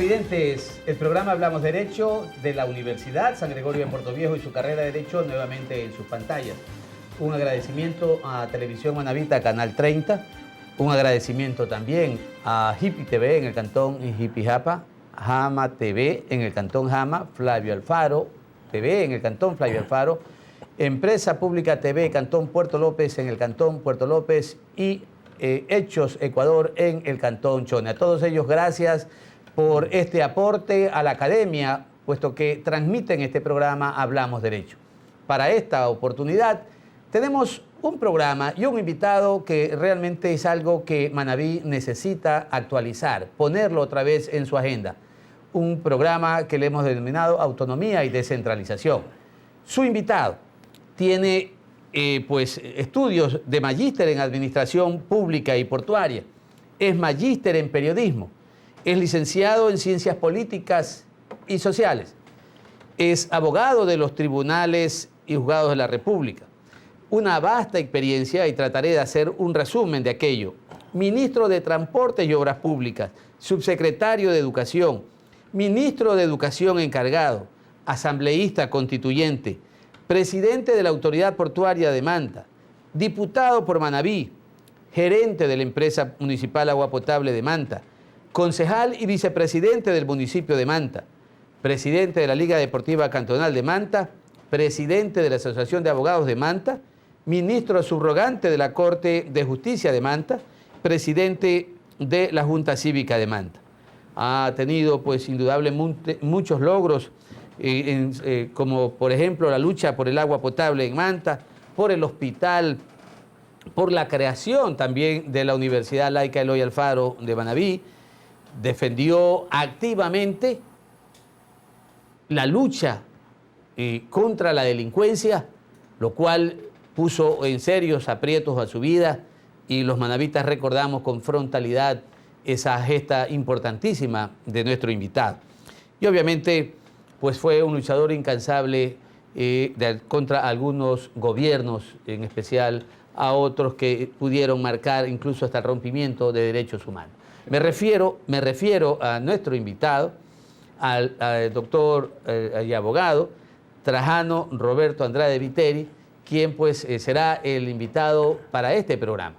televidentes, el programa Hablamos Derecho de la Universidad San Gregorio de Puerto Viejo y su carrera de Derecho nuevamente en sus pantallas. Un agradecimiento a Televisión Manavita, Canal 30. Un agradecimiento también a Hippie TV en el cantón Jipijapa, Jama TV en el cantón Jama, Flavio Alfaro TV en el cantón Flavio Alfaro, Empresa Pública TV, Cantón Puerto López en el cantón Puerto López y Hechos Ecuador en el cantón Chone. A todos ellos, gracias por este aporte a la academia, puesto que transmiten este programa Hablamos Derecho. Para esta oportunidad tenemos un programa y un invitado que realmente es algo que Manabí necesita actualizar, ponerlo otra vez en su agenda. Un programa que le hemos denominado Autonomía y Descentralización. Su invitado tiene estudios de magíster en Administración Pública y Portuaria, es magíster en Periodismo, es licenciado en Ciencias Políticas y Sociales, es abogado de los tribunales y juzgados de la República. Una vasta experiencia y trataré de hacer un resumen de aquello. Ministro de Transportes y Obras Públicas, subsecretario de Educación, ministro de Educación encargado, asambleísta constituyente, presidente de la Autoridad Portuaria de Manta, diputado por Manabí, gerente de la Empresa Municipal Agua Potable de Manta, concejal y vicepresidente del municipio de Manta, presidente de la Liga Deportiva Cantonal de Manta, presidente de la Asociación de Abogados de Manta, ministro subrogante de la Corte de Justicia de Manta, presidente de la Junta Cívica de Manta. Ha tenido, pues, indudablemente muchos logros, como por ejemplo la lucha por el agua potable en Manta, por el hospital, por la creación también de la Universidad Laica Eloy Alfaro de Manabí. Defendió activamente la lucha contra la delincuencia, lo cual puso en serios aprietos a su vida, y los manavitas recordamos con frontalidad esa gesta importantísima de nuestro invitado. Y obviamente, pues fue un luchador incansable contra algunos gobiernos, en especial a otros que pudieron marcar incluso hasta el rompimiento de derechos humanos. Me refiero a nuestro invitado, al doctor y abogado Trajano Roberto Andrade Viteri, quien pues será el invitado para este programa.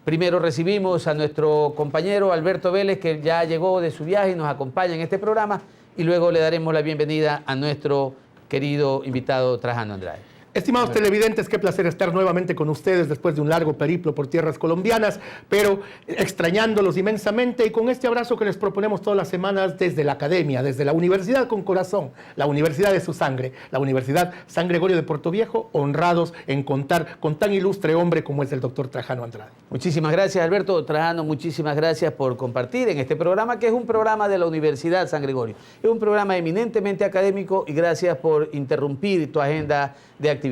Primero recibimos a nuestro compañero Alberto Vélez, que ya llegó de su viaje y nos acompaña en este programa, y luego le daremos la bienvenida a nuestro querido invitado Trajano Andrade. Estimados televidentes, qué placer estar nuevamente con ustedes después de un largo periplo por tierras colombianas, pero extrañándolos inmensamente, y con este abrazo que les proponemos todas las semanas desde la academia, desde la universidad con corazón, la universidad de su sangre, la Universidad San Gregorio de Puerto Viejo, honrados en contar con tan ilustre hombre como es el doctor Trajano Andrade. Muchísimas gracias, Alberto. Trajano, muchísimas gracias por compartir en este programa, que es un programa de la Universidad San Gregorio. Es un programa eminentemente académico, y gracias por interrumpir tu agenda de actividades.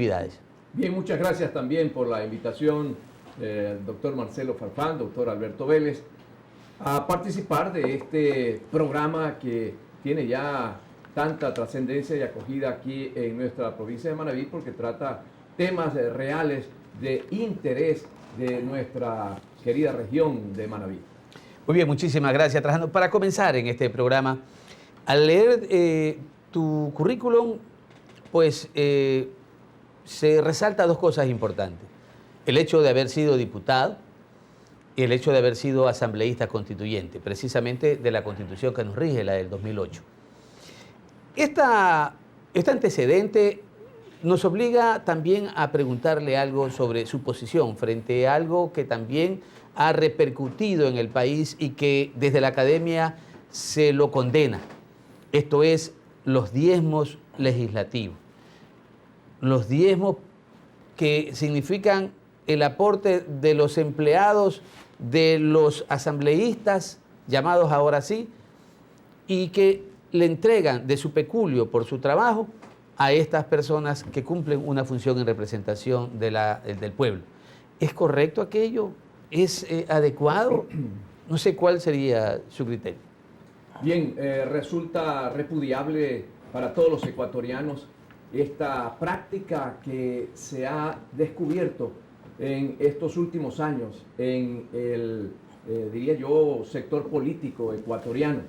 Bien, muchas gracias también por la invitación, doctor Marcelo Farfán, doctor Alberto Vélez, a participar de este programa que tiene ya tanta trascendencia y acogida aquí en nuestra provincia de Manabí, porque trata temas reales de interés de nuestra querida región de Manabí. Muy bien, muchísimas gracias, Trajano. Para comenzar en este programa, al leer tu currículum, pues se resalta dos cosas importantes: el hecho de haber sido diputado y el hecho de haber sido asambleísta constituyente, precisamente de la Constitución que nos rige, la del 2008. Este antecedente nos obliga también a preguntarle algo sobre su posición frente a algo que también ha repercutido en el país y que desde la academia se lo condena. Esto es los diezmos legislativos. Los diezmos que significan el aporte de los empleados, de los asambleístas, llamados ahora sí, y que le entregan de su peculio por su trabajo a estas personas que cumplen una función en representación del pueblo. ¿Es correcto aquello? ¿Es adecuado? No sé cuál sería su criterio. Bien, resulta repudiable para todos los ecuatorianos esta práctica que se ha descubierto en estos últimos años en el, diría yo, sector político ecuatoriano.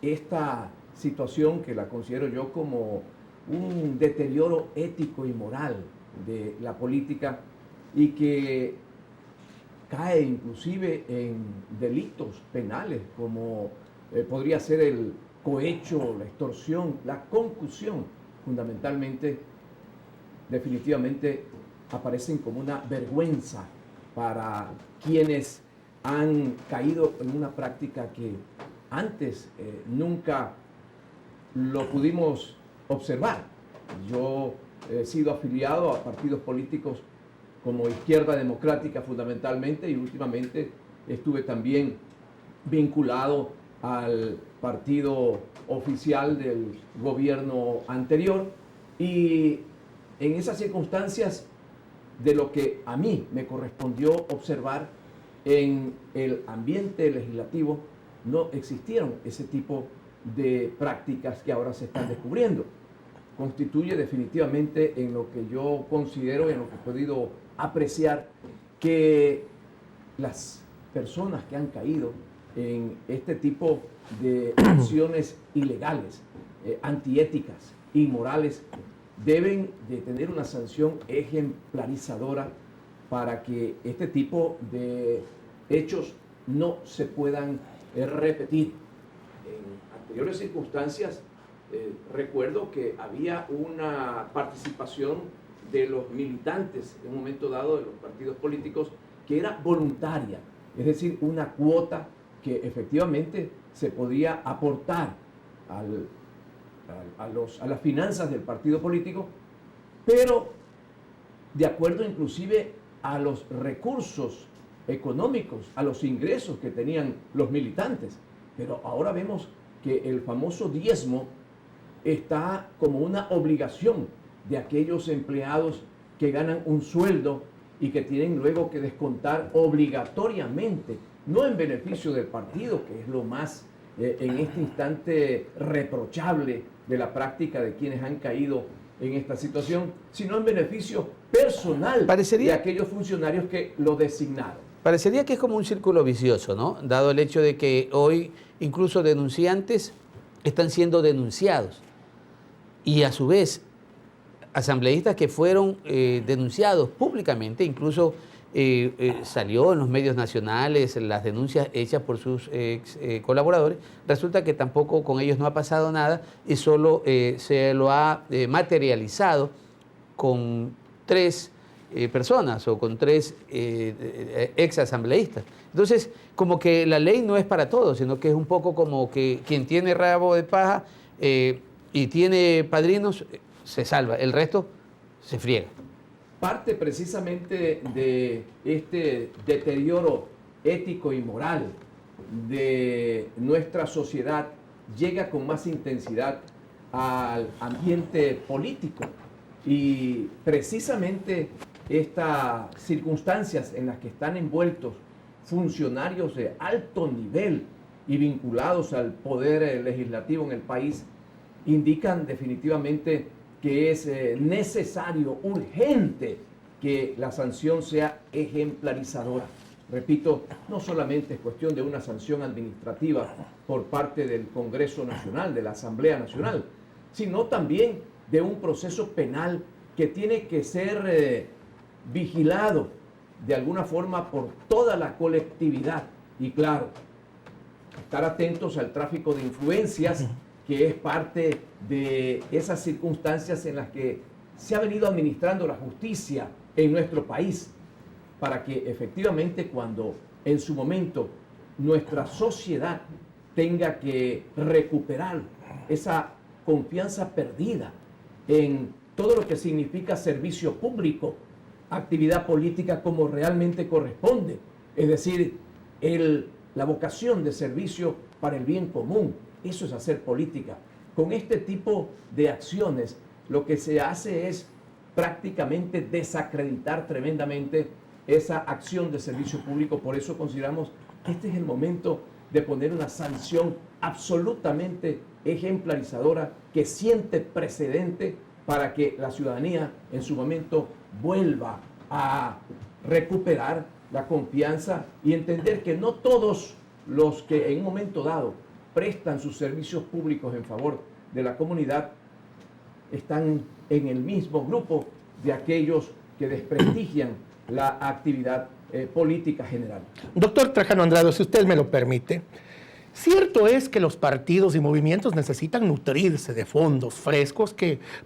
esta situación que la considero yo como un deterioro ético y moral de la política y que cae inclusive en delitos penales como podría ser el cohecho, la extorsión, la concusión, fundamentalmente, definitivamente aparecen como una vergüenza para quienes han caído en una práctica que antes nunca lo pudimos observar. Yo he sido afiliado a partidos políticos como Izquierda Democrática fundamentalmente y últimamente estuve también vinculado al partido oficial del gobierno anterior y en esas circunstancias de lo que a mí me correspondió observar en el ambiente legislativo no existieron ese tipo de prácticas que ahora se están descubriendo. Constituye definitivamente en lo que yo considero, en lo que he podido apreciar, que las personas que han caído en este tipo de acciones ilegales, antiéticas, inmorales, deben de tener una sanción ejemplarizadora para que este tipo de hechos no se puedan repetir. En anteriores circunstancias, recuerdo que había una participación de los militantes en un momento dado de los partidos políticos que era voluntaria, es decir, una cuota que efectivamente se podía aportar a las finanzas del partido político, pero de acuerdo inclusive a los recursos económicos, a los ingresos que tenían los militantes. Pero ahora vemos que el famoso diezmo está como una obligación de aquellos empleados que ganan un sueldo y que tienen luego que descontar obligatoriamente, no en beneficio del partido, que es lo más en este instante reprochable de la práctica de quienes han caído en esta situación, sino en beneficio personal de aquellos funcionarios que lo designaron. Parecería que es como un círculo vicioso, ¿no? Dado el hecho de que hoy incluso denunciantes están siendo denunciados y a su vez asambleístas que fueron denunciados públicamente, incluso salió en los medios nacionales las denuncias hechas por sus colaboradores, resulta que tampoco con ellos no ha pasado nada y solo se lo ha materializado con 3 personas o con 3 ex asambleístas. Entonces, como que la ley no es para todos, sino que es un poco como que quien tiene rabo de paja y tiene padrinos, se salva, el resto se friega. Parte precisamente de este deterioro ético y moral de nuestra sociedad llega con más intensidad al ambiente político y precisamente estas circunstancias en las que están envueltos funcionarios de alto nivel y vinculados al poder legislativo en el país indican definitivamente que es necesario, urgente, que la sanción sea ejemplarizadora. Repito, no solamente es cuestión de una sanción administrativa por parte del Congreso Nacional, de la Asamblea Nacional, sino también de un proceso penal que tiene que ser vigilado de alguna forma por toda la colectividad. Y claro, estar atentos al tráfico de influencias, que es parte de esas circunstancias en las que se ha venido administrando la justicia en nuestro país, para que efectivamente cuando en su momento nuestra sociedad tenga que recuperar esa confianza perdida en todo lo que significa servicio público, actividad política como realmente corresponde, es decir, la vocación de servicio para el bien común. Eso es hacer política. Con este tipo de acciones, lo que se hace es prácticamente desacreditar tremendamente esa acción de servicio público. Por eso consideramos que este es el momento de poner una sanción absolutamente ejemplarizadora que siente precedente para que la ciudadanía en su momento vuelva a recuperar la confianza y entender que no todos los que en un momento dado prestan sus servicios públicos en favor de la comunidad están en el mismo grupo de aquellos que desprestigian la actividad política general. Doctor Trajano Andrade, si usted me lo permite, cierto es que los partidos y movimientos necesitan nutrirse de fondos frescos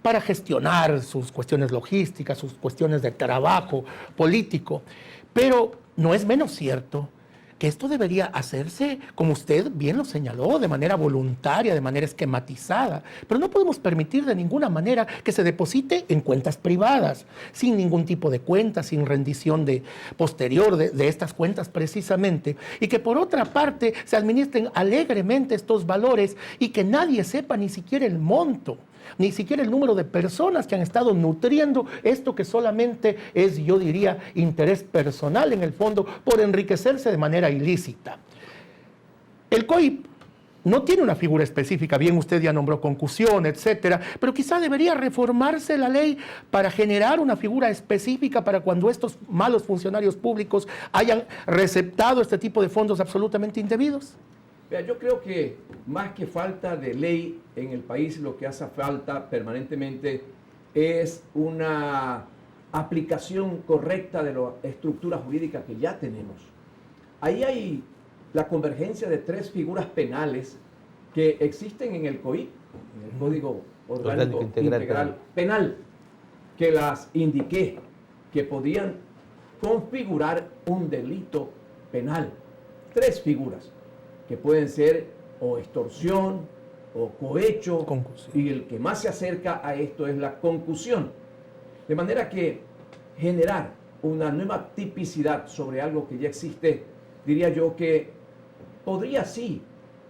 para gestionar sus cuestiones logísticas, sus cuestiones de trabajo político, pero no es menos cierto que esto debería hacerse, como usted bien lo señaló, de manera voluntaria, de manera esquematizada. Pero no podemos permitir de ninguna manera que se deposite en cuentas privadas, sin ningún tipo de cuenta, sin rendición posterior de estas cuentas precisamente, y que por otra parte se administren alegremente estos valores y que nadie sepa ni siquiera el monto, ni siquiera el número de personas que han estado nutriendo esto que solamente es, yo diría, interés personal en el fondo por enriquecerse de manera ilícita. El COIP no tiene una figura específica, bien usted ya nombró concusión, etcétera, pero quizá debería reformarse la ley para generar una figura específica para cuando estos malos funcionarios públicos hayan receptado este tipo de fondos absolutamente indebidos. Yo creo que más que falta de ley en el país, lo que hace falta permanentemente es una aplicación correcta de la estructura jurídica que ya tenemos. Ahí hay la convergencia de 3 figuras penales que existen en el COI, en el Código Orgánico Integral Penal, que las indiqué, que podían configurar un delito penal. 3 figuras que pueden ser o extorsión o cohecho, y el que más se acerca a esto es la concusión. De manera que generar una nueva tipicidad sobre algo que ya existe, diría yo que podría sí,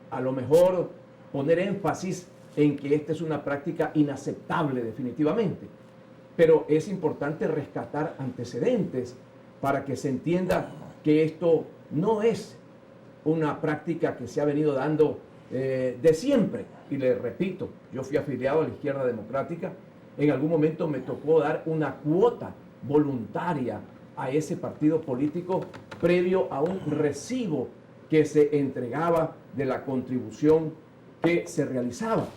a lo mejor, poner énfasis en que esta es una práctica inaceptable definitivamente, pero es importante rescatar antecedentes para que se entienda que esto no es una práctica que se ha venido dando de siempre. Y le repito, yo fui afiliado a la Izquierda Democrática, en algún momento me tocó dar una cuota voluntaria a ese partido político previo a un recibo que se entregaba de la contribución que se realizaba.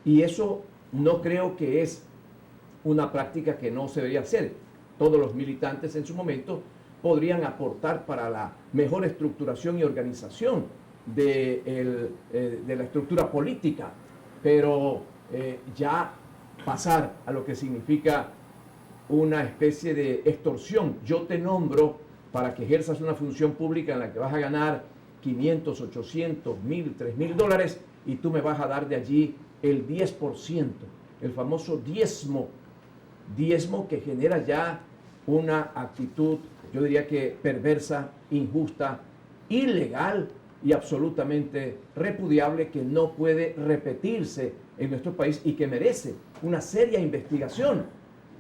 Y eso no creo que es una práctica que no se debería hacer. Todos los militantes en su momento podrían aportar para la mejor estructuración y organización de la estructura política, pero ya pasar a lo que significa una especie de extorsión. Yo te nombro para que ejerzas una función pública en la que vas a ganar 500, 800, 1.000, 3.000 dólares y tú me vas a dar de allí el 10%, el famoso diezmo que genera ya una actitud, yo diría que perversa, injusta, ilegal y absolutamente repudiable, que no puede repetirse en nuestro país y que merece una seria investigación,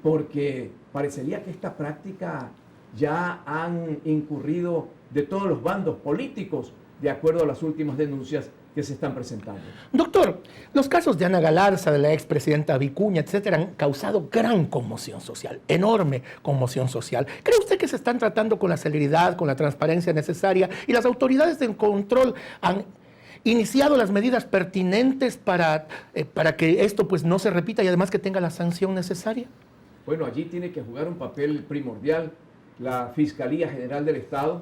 porque parecería que esta práctica ya han incurrido de todos los bandos políticos, de acuerdo a las últimas denuncias que se están presentando. Doctor, los casos de Ana Galarza, de la expresidenta Vicuña, etcétera, han causado gran conmoción social, enorme conmoción social. ¿Cree usted que se están tratando con la celeridad, con la transparencia necesaria y las autoridades de control han iniciado las medidas pertinentes para que esto pues no se repita y además que tenga la sanción necesaria? Bueno, allí tiene que jugar un papel primordial la Fiscalía General del Estado,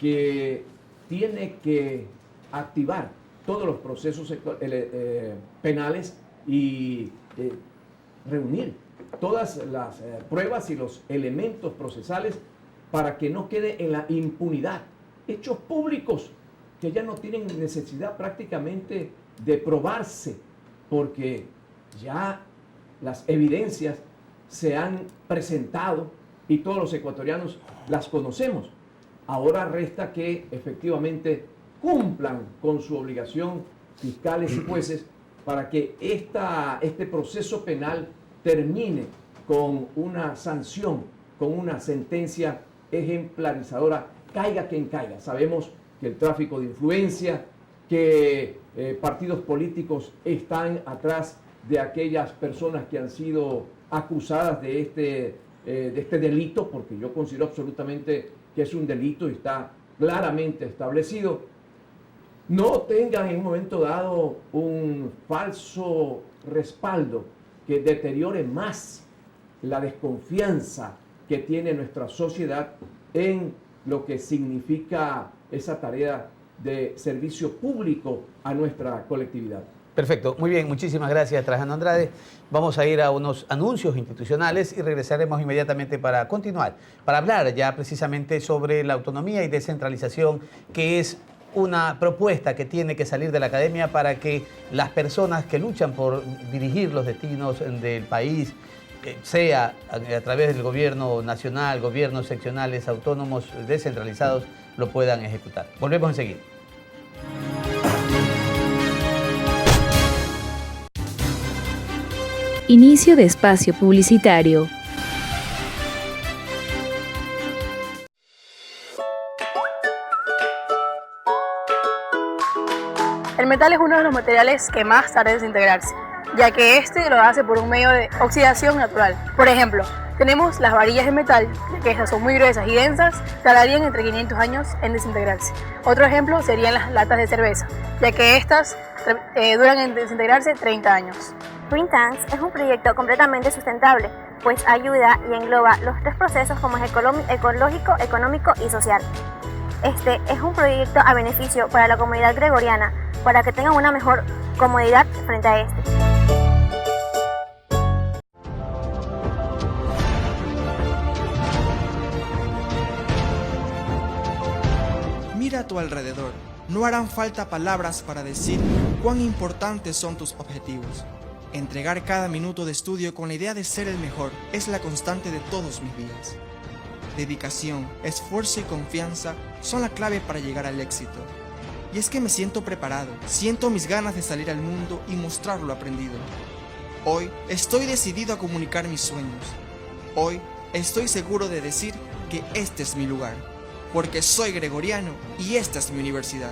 que tiene que activar todos los procesos penales y reunir todas las pruebas y los elementos procesales para que no quede en la impunidad hechos públicos que ya no tienen necesidad prácticamente de probarse, porque ya las evidencias se han presentado y todos los ecuatorianos las conocemos. Ahora resta que efectivamente cumplan con su obligación fiscales y jueces para que este proceso penal termine con una sanción, con una sentencia ejemplarizadora, caiga quien caiga. Sabemos que el tráfico de influencia, que partidos políticos están atrás de aquellas personas que han sido acusadas de este delito, porque yo considero absolutamente que es un delito y está claramente establecido. no tengan en un momento dado un falso respaldo que deteriore más la desconfianza que tiene nuestra sociedad en lo que significa esa tarea de servicio público a nuestra colectividad. Perfecto, muy bien, muchísimas gracias, Trajano Andrade. Vamos a ir a unos anuncios institucionales y regresaremos inmediatamente para continuar, para hablar ya precisamente sobre la autonomía y descentralización, que es una propuesta que tiene que salir de la academia para que las personas que luchan por dirigir los destinos del país, sea a través del gobierno nacional, gobiernos seccionales, autónomos, descentralizados, lo puedan ejecutar. Volvemos enseguida. Inicio de espacio publicitario. El metal es uno de los materiales que más tarda en desintegrarse, ya que este lo hace por un medio de oxidación natural. Por ejemplo, tenemos las varillas de metal, que estas son muy gruesas y densas, tardarían entre 500 años en desintegrarse. Otro ejemplo serían las latas de cerveza, ya que estas duran en desintegrarse 30 años. Green Tanks es un proyecto completamente sustentable, pues ayuda y engloba los tres procesos como es ecológico, económico y social. Este es un proyecto a beneficio para la comunidad gregoriana, para que tengan una mejor comodidad frente a este. Mira a tu alrededor, no harán falta palabras para decir cuán importantes son tus objetivos. Entregar cada minuto de estudio con la idea de ser el mejor es la constante de todos mis días. Dedicación, esfuerzo y confianza son la clave para llegar al éxito. Y es que me siento preparado, siento mis ganas de salir al mundo y mostrar lo aprendido. Hoy estoy decidido a comunicar mis sueños. Hoy estoy seguro de decir que este es mi lugar, porque soy gregoriano y esta es mi universidad.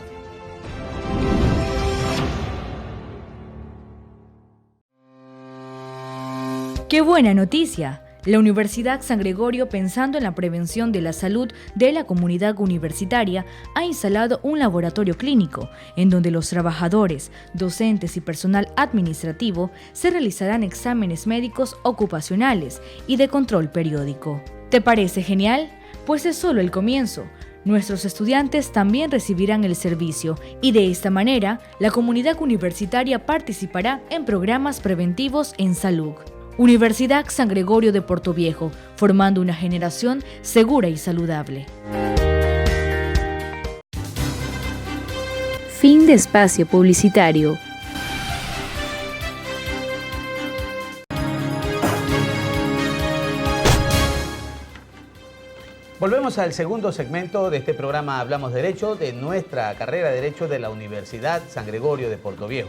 ¡Qué buena noticia! La Universidad San Gregorio, pensando en la prevención de la salud de la comunidad universitaria, ha instalado un laboratorio clínico en donde los trabajadores, docentes y personal administrativo se realizarán exámenes médicos ocupacionales y de control periódico. ¿Te parece genial? Pues es solo el comienzo. Nuestros estudiantes también recibirán el servicio y de esta manera la comunidad universitaria participará en programas preventivos en salud. Universidad San Gregorio de Portoviejo, formando una generación segura y saludable. Fin de espacio publicitario. Volvemos al segundo segmento de este programa Hablamos Derecho, de nuestra carrera de Derecho de la Universidad San Gregorio de Portoviejo,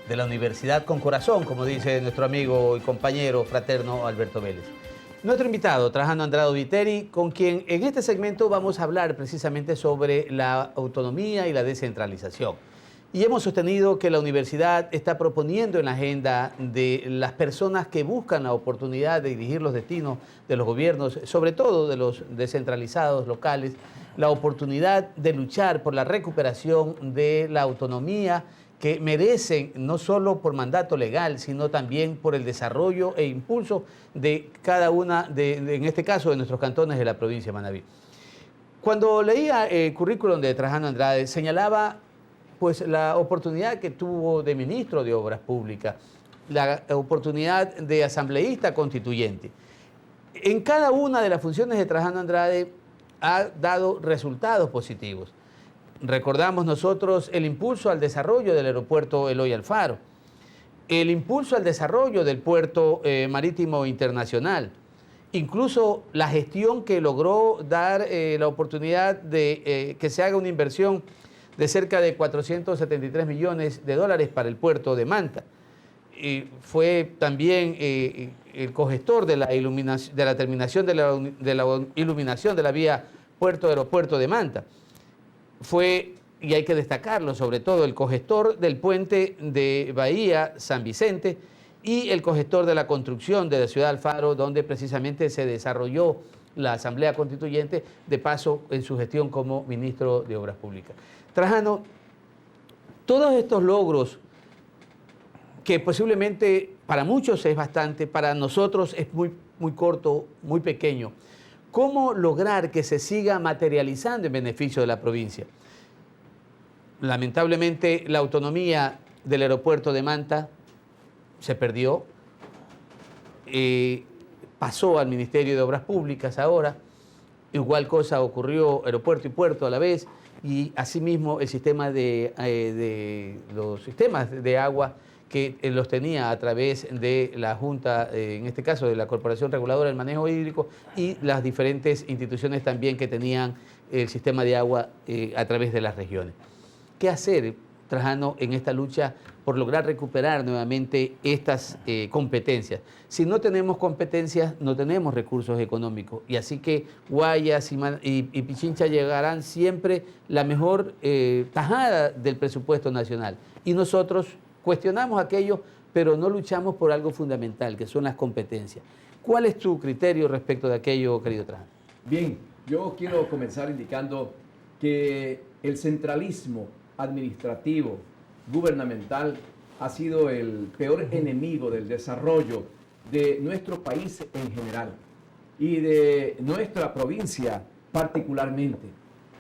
de la Universidad con Corazón, como dice nuestro amigo y compañero fraterno Alberto Vélez. Nuestro invitado, Trajano Andrade Viteri, con quien en este segmento vamos a hablar precisamente sobre la autonomía y la descentralización. Y hemos sostenido que la universidad está proponiendo en la agenda de las personas que buscan la oportunidad de dirigir los destinos de los gobiernos, sobre todo de los descentralizados locales, la oportunidad de luchar por la recuperación de la autonomía que merecen no solo por mandato legal, sino también por el desarrollo e impulso de cada una, en este caso, de nuestros cantones de la provincia de Manabí. Cuando leía el currículum de Trajano Andrade, señalaba pues la oportunidad que tuvo de ministro de Obras Públicas, la oportunidad de asambleísta constituyente. En cada una de las funciones de Trajano Andrade ha dado resultados positivos. Recordamos nosotros el impulso al desarrollo del aeropuerto Eloy Alfaro, el impulso al desarrollo del puerto marítimo internacional, incluso la gestión que logró dar la oportunidad de que se haga una inversión de cerca de 473 millones de dólares para el puerto de Manta. Fue también el cogestor de la terminación de la iluminación de la vía puerto-aeropuerto de Manta. Fue, y hay que destacarlo, sobre todo el cogestor del puente de Bahía San Vicente y el cogestor de la construcción de la ciudad de Alfaro, donde precisamente se desarrolló la Asamblea Constituyente, de paso en su gestión como ministro de Obras Públicas. Trajano, Todos estos logros, que posiblemente para muchos es bastante, para nosotros es muy corto, muy pequeño, ¿cómo lograr que se siga materializando en beneficio de la provincia? Lamentablemente, la autonomía del aeropuerto de Manta se perdió, pasó al Ministerio de Obras Públicas ahora, igual cosa ocurrió aeropuerto y puerto a la vez, y asimismo el sistema los sistemas de agua que los tenía a través de la Junta, en este caso de la Corporación Reguladora del Manejo Hídrico, y las diferentes instituciones también que tenían el sistema de agua a través de las regiones. ¿Qué hacer, Trajano, en esta lucha por lograr recuperar nuevamente estas competencias? Si no tenemos competencias, no tenemos recursos económicos. Y así que Guayas y Pichincha llegarán siempre la mejor tajada del presupuesto nacional. Y nosotros cuestionamos aquello, pero no luchamos por algo fundamental, que son las competencias. ¿Cuál es tu criterio respecto de aquello, querido Trajano? Bien, yo quiero comenzar indicando que el centralismo administrativo, gubernamental, ha sido el peor enemigo del desarrollo de nuestro país en general y de nuestra provincia particularmente.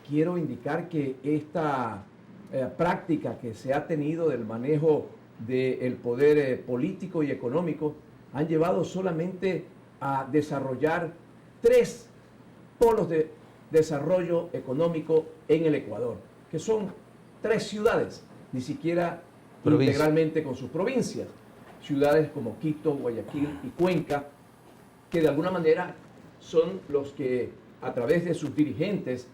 Quiero indicar que esta práctica que se ha tenido del manejo del poder político y económico han llevado solamente a desarrollar 3 polos de desarrollo económico en el Ecuador, que son 3 ciudades, ni siquiera integralmente con sus provincias. Ciudades como Quito, Guayaquil y Cuenca, que de alguna manera son los que a través de sus dirigentes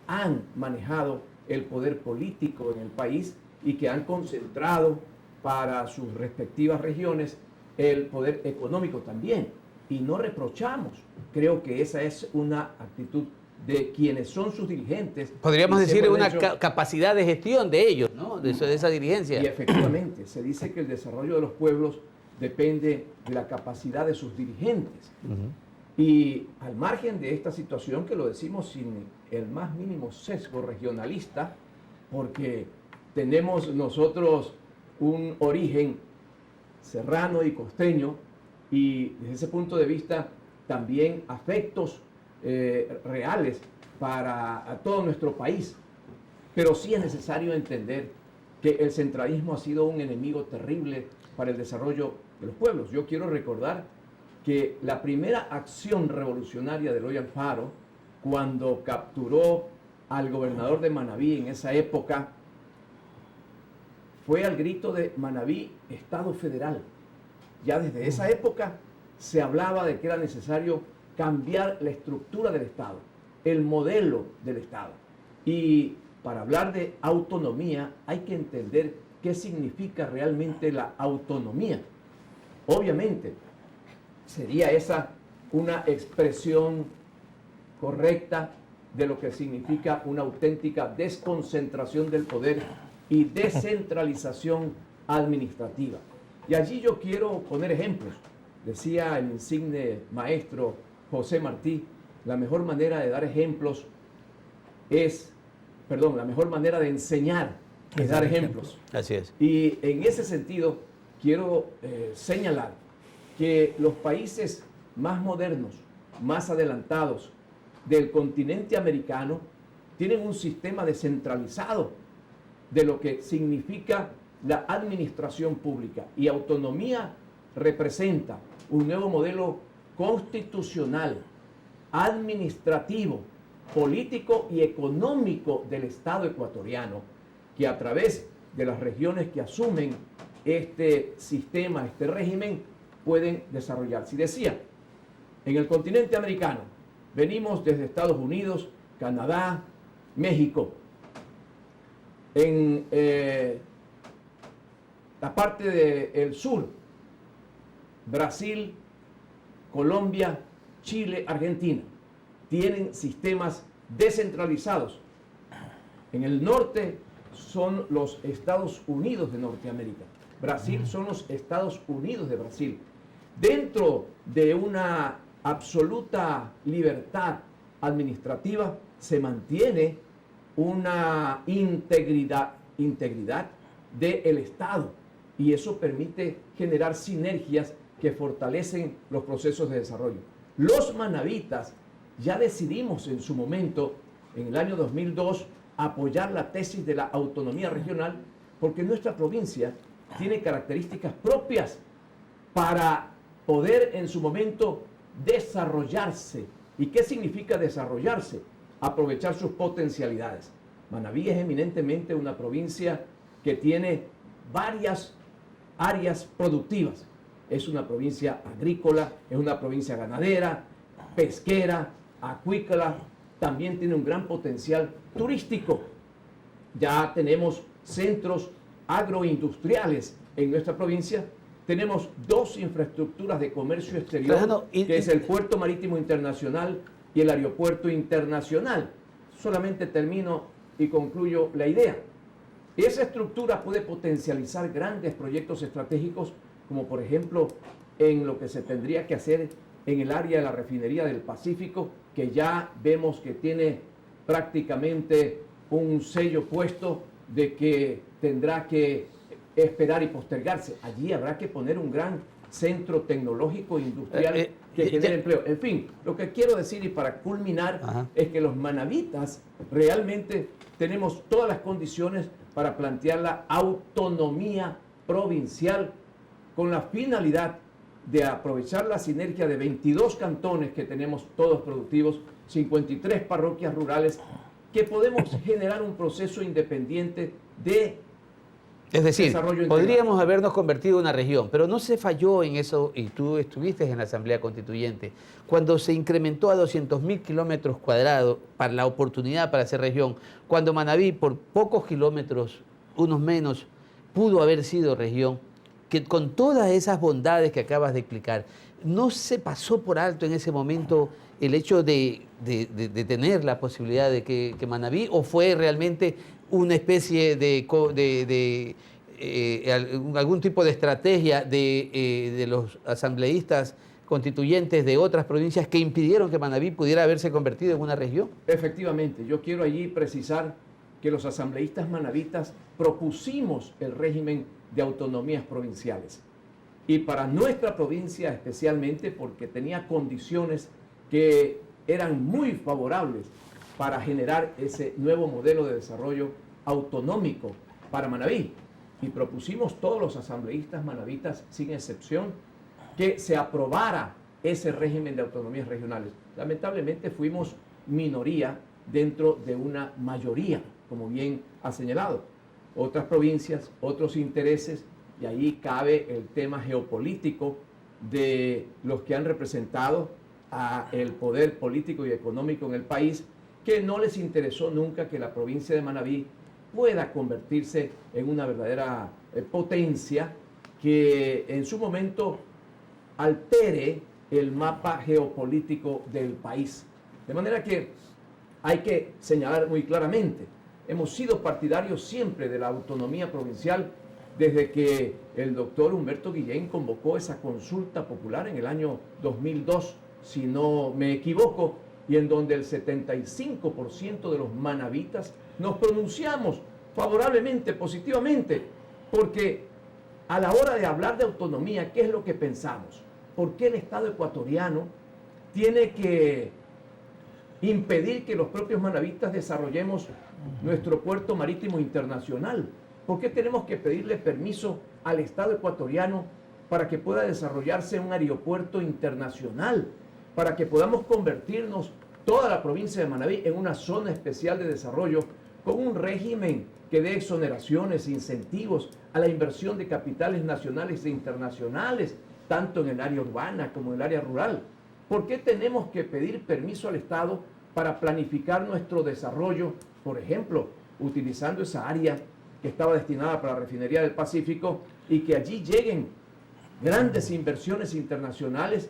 han manejado el poder político en el país y que han concentrado para sus respectivas regiones el poder económico también. Y no reprochamos, creo que esa es una actitud de quienes son sus dirigentes. Podríamos decir una capacidad de gestión de ellos, ¿no? De esa dirigencia. Y efectivamente, se dice que el desarrollo de los pueblos depende de la capacidad de sus dirigentes. Y al margen de esta situación, que lo decimos sin el más mínimo sesgo regionalista, porque tenemos nosotros un origen serrano y costeño, y desde ese punto de vista también afectos reales para todo nuestro país. Pero sí es necesario entender que el centralismo ha sido un enemigo terrible para el desarrollo de los pueblos. Yo quiero recordar que la primera acción revolucionaria de Eloy Alfaro, cuando capturó al gobernador de Manabí en esa época, fue al grito de Manabí, Estado Federal. Ya desde esa época se hablaba de que era necesario cambiar la estructura del Estado, el modelo del Estado. Y para hablar de autonomía hay que entender qué significa realmente la autonomía. Obviamente, sería esa una expresión correcta de lo que significa una auténtica desconcentración del poder y descentralización administrativa. Y allí yo quiero poner ejemplos. Decía el insigne maestro José Martí, la mejor manera de dar ejemplos la mejor manera de enseñar es dar ejemplos. Así es. Y en ese sentido quiero señalar que los países más modernos, más adelantados del continente americano tienen un sistema descentralizado de lo que significa la administración pública, y autonomía representa un nuevo modelo constitucional, administrativo, político y económico del Estado ecuatoriano, que a través de las regiones que asumen este sistema, este régimen, pueden desarrollarse. Y decía, en el continente americano venimos desde Estados Unidos, Canadá, México. En la parte del sur, Brasil, Colombia, Chile, Argentina, tienen sistemas descentralizados. En el norte son los Estados Unidos de Norteamérica. Brasil son los Estados Unidos de Brasil. Dentro de una absoluta libertad administrativa se mantiene una integridad del Estado. Y eso permite generar sinergias que fortalecen los procesos de desarrollo. Los manavitas ya decidimos en su momento, en el año 2002, apoyar la tesis de la autonomía regional, porque nuestra provincia tiene características propias para poder en su momento desarrollarse. ¿Y qué significa desarrollarse? Aprovechar sus potencialidades. Manabí es eminentemente una provincia que tiene varias áreas productivas. Es una provincia agrícola, es una provincia ganadera, pesquera, acuícola, también tiene un gran potencial turístico. Ya tenemos centros agroindustriales en nuestra provincia. Tenemos 2 infraestructuras de comercio exterior, que es el Puerto Marítimo Internacional y el Aeropuerto Internacional. Solamente termino y concluyo la idea. Esa estructura puede potencializar grandes proyectos estratégicos, como por ejemplo en lo que se tendría que hacer en el área de la refinería del Pacífico, que ya vemos que tiene prácticamente un sello puesto de que tendrá que esperar y postergarse. Allí habrá que poner un gran centro tecnológico industrial que genere empleo. En fin, lo que quiero decir y para culminar es que los manavitas realmente tenemos todas las condiciones para plantear la autonomía provincial con la finalidad de aprovechar la sinergia de 22 cantones que tenemos todos productivos, 53 parroquias rurales, que podemos generar un proceso independiente de Es decir, desarrollo podríamos habernos convertido en una región, pero no se falló en eso, y tú estuviste en la Asamblea Constituyente, cuando se incrementó a 200.000 kilómetros cuadrados para la oportunidad para ser región, cuando Manabí por pocos kilómetros, unos menos, pudo haber sido región, que con todas esas bondades que acabas de explicar, ¿no se pasó por alto en ese momento el hecho de tener la posibilidad de que Manabí, o fue realmente una especie de algún tipo de estrategia de los asambleístas constituyentes de otras provincias que impidieron que Manabí pudiera haberse convertido en una región? Efectivamente, yo quiero allí precisar que los asambleístas manavitas propusimos el régimen de autonomías provinciales. Y para nuestra provincia especialmente, porque tenía condiciones que eran muy favorables para generar ese nuevo modelo de desarrollo autonómico para Manabí. Y propusimos todos los asambleístas manavitas, sin excepción, que se aprobara ese régimen de autonomías regionales. Lamentablemente fuimos minoría dentro de una mayoría, como bien ha señalado. Otras provincias, otros intereses, y ahí cabe el tema geopolítico de los que han representado el poder político y económico en el país, que no les interesó nunca que la provincia de Manabí pueda convertirse en una verdadera potencia que en su momento altere el mapa geopolítico del país. De manera que hay que señalar muy claramente, hemos sido partidarios siempre de la autonomía provincial desde que el doctor Humberto Guillén convocó esa consulta popular en el año 2002, si no me equivoco, y en donde el 75% de los manavitas nos pronunciamos favorablemente, positivamente, porque a la hora de hablar de autonomía, ¿qué es lo que pensamos? ¿Por qué el Estado ecuatoriano tiene que impedir que los propios manavitas desarrollemos nuestro puerto marítimo internacional? ¿Por qué tenemos que pedirle permiso al Estado ecuatoriano para que pueda desarrollarse un aeropuerto internacional? Para que podamos convertirnos toda la provincia de Manabí en una zona especial de desarrollo con un régimen que dé exoneraciones, incentivos a la inversión de capitales nacionales e internacionales, tanto en el área urbana como en el área rural. ¿Por qué tenemos que pedir permiso al Estado para planificar nuestro desarrollo, por ejemplo, utilizando esa área que estaba destinada para la refinería del Pacífico y que allí lleguen grandes inversiones internacionales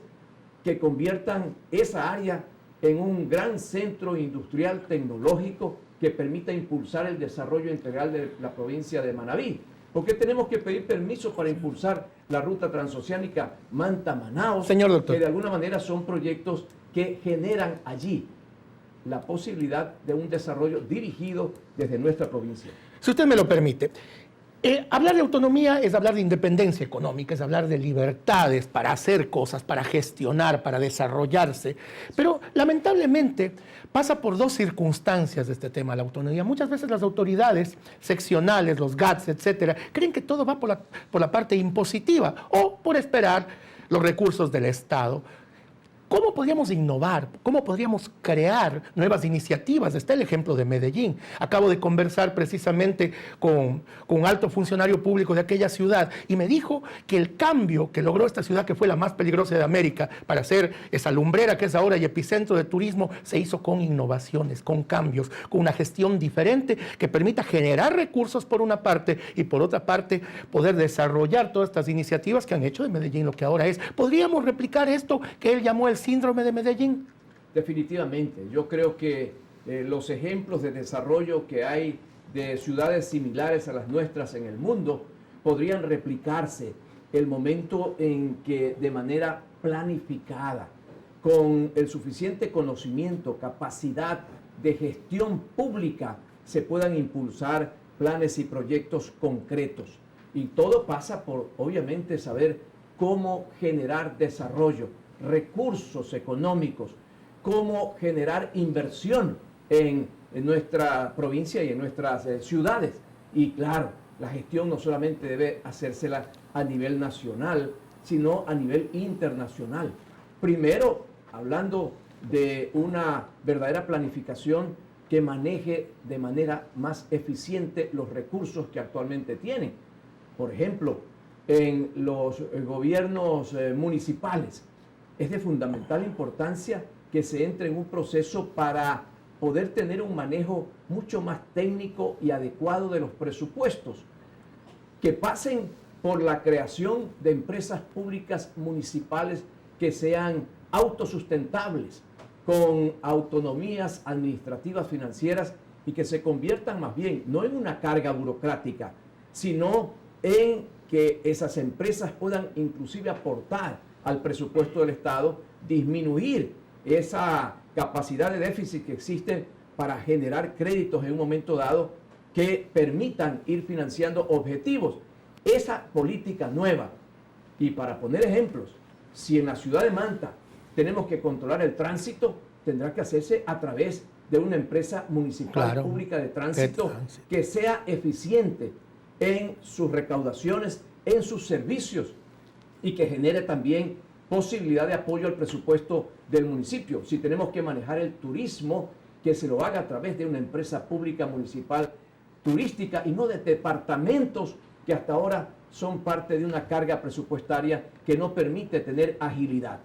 que conviertan esa área en un gran centro industrial tecnológico que permita impulsar el desarrollo integral de la provincia de Manabí? ¿Por qué tenemos que pedir permiso para impulsar la ruta transoceánica Manta-Manaos? Señor doctor, que de alguna manera son proyectos que generan allí la posibilidad de un desarrollo dirigido desde nuestra provincia. si usted me lo permite, Hablar de autonomía es hablar de independencia económica, es hablar de libertades para hacer cosas, para gestionar, para desarrollarse. Pero lamentablemente pasa por dos circunstancias de este tema, la autonomía. Muchas veces las autoridades seccionales, los GATS, etcétera, creen que todo va por la parte impositiva o por esperar los recursos del Estado. ¿Cómo podríamos innovar? ¿Cómo podríamos crear nuevas iniciativas? Está el ejemplo de Medellín. Acabo de conversar precisamente con un alto funcionario público de aquella ciudad y me dijo que el cambio que logró esta ciudad, que fue la más peligrosa de América, para ser esa lumbrera que es ahora y epicentro de turismo, se hizo con innovaciones, con cambios, con una gestión diferente que permita generar recursos por una parte y por otra parte poder desarrollar todas estas iniciativas que han hecho de Medellín lo que ahora es. ¿Podríamos replicar esto que él llamó el síndrome de Medellín? Definitivamente. Yo creo que los ejemplos de desarrollo que hay de ciudades similares a las nuestras en el mundo podrían replicarse el momento en que de manera planificada, con el suficiente conocimiento, capacidad de gestión pública, se puedan impulsar planes y proyectos concretos. Y todo pasa por, obviamente, saber cómo generar desarrollo, recursos económicos, cómo generar inversión en nuestra provincia y en nuestras ciudades. Y claro, la gestión no solamente debe hacérsela a nivel nacional, sino a nivel internacional. Primero, hablando de una verdadera planificación que maneje de manera más eficiente los recursos que actualmente tienen. Por ejemplo, en los gobiernos municipales, es de fundamental importancia que se entre en un proceso para poder tener un manejo mucho más técnico y adecuado de los presupuestos, que pasen por la creación de empresas públicas municipales que sean autosustentables, con autonomías administrativas financieras y que se conviertan más bien no en una carga burocrática, sino en que esas empresas puedan inclusive aportar al presupuesto del Estado, disminuir esa capacidad de déficit que existe para generar créditos en un momento dado que permitan ir financiando objetivos. Esa política nueva, y para poner ejemplos, si en la ciudad de Manta tenemos que controlar el tránsito, tendrá que hacerse a través de una empresa municipal pública de tránsito que sea eficiente en sus recaudaciones, en sus servicios, y que genere también posibilidad de apoyo al presupuesto del municipio. Si tenemos que manejar el turismo, que se lo haga a través de una empresa pública municipal turística y no de departamentos que hasta ahora son parte de una carga presupuestaria que no permite tener agilidad.